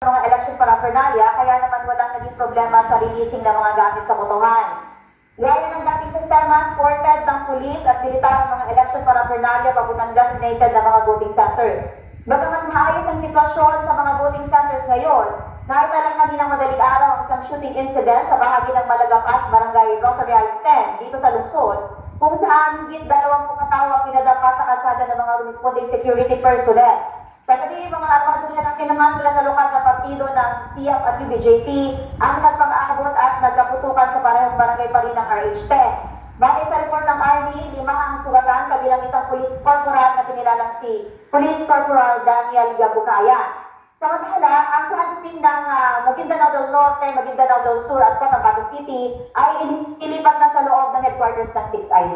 mga election paraphernalia, kaya naman walang naging problema sa releasing ng mga gamit sa botohan. Gaya ng dating sistema, supported ng pulis at militar ng mga election paraphernalia papuntang designated na mga voting centers. Bagamat maayos ang sitwasyon sa mga voting centers ngayon, nakita lang kaninang madaling araw ang isang shooting incident sa bahagi ng Malagapas, Barangay Rosary Heights 10, dito sa lungsod, kung saan higit 20 katao ang pinadapa sa kalsada ng mga responding security personnel. Pagkali mga armadura ng kinamantala sa lokal na partido ng CF at UBJP ang nagpang-aabot at nagkaputukan sa parehong barangay pa rin ng RH10. Batay sa report ng Army, 5 ang sugatan kabilang isang police corporal na kinilalang si Police Corporal Daniel Gabukaya. Samantala, ang transit ng Maguindanao del Norte, Maguindanao del Sur at Cotabato City ay ilipat na sa loob ng headquarters ng 6ID.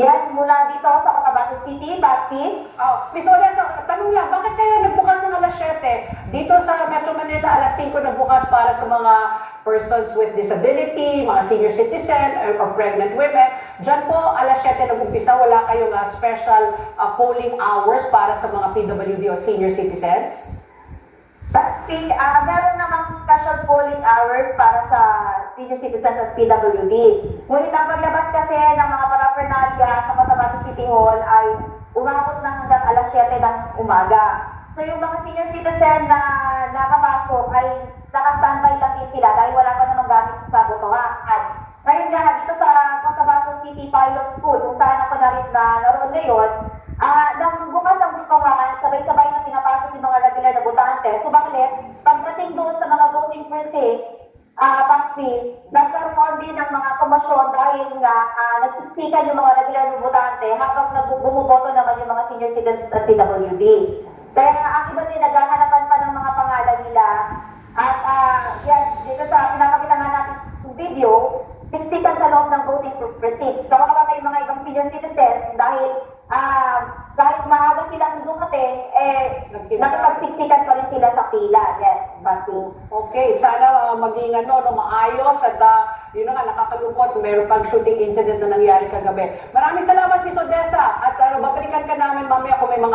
Yan, mula dito sa Cotabato City, Bati. Miss Odessa, tanong lang, bakit kaya nagbukas ng alas 7? Dito sa Metro Manila, alas 5 nagbukas para sa mga persons with disability, mga senior citizen, or pregnant women. Diyan po, alas 7 nag-umpisa, wala kayong special polling hours para sa mga PWD o senior citizens? Meron namang special polling hours para sa senior citizens at PWD. Ngunit ang paglabas kasi ng mga paraphernalia sa Cotabato City Hall ay umabot na hanggang alas 7 ng umaga. So yung mga senior citizen na nakapasok ay naka-standby lang din sila dahil wala pa namang gamit sa botohan. Ngayon nga, dito sa Cotabato City Pilot School, kung saan ako naroon ngayon, nang bukas ang botohan, sabay-sabay na pinapasok yung mga regular na botante. Subalit, pagdating doon sa mga voting precinct, nagkaroon din ng mga komosyon dahil nga nagsiksikan yung mga regular na botante habang bumuboto naman yung mga senior citizens at PWD. Kaya ang iba din naghahanapan pa ng mga pangalan nila. At yes, dito sa pinapakita nga natin yung video, 60 sa loob ng voting precinct. Kawawa may mga ibang senior citizens dahil kahit maaga silang dumating, nakipagsiksikan pa rin sila sa pila. Yes, Bati. Okay, sana maging maayos at yun nga, nakakalungkot, mayroon pang shooting incident na nangyari kagabi. Maraming salamat, Miss Odessa, at babalikan ka namin mamaya kung may mga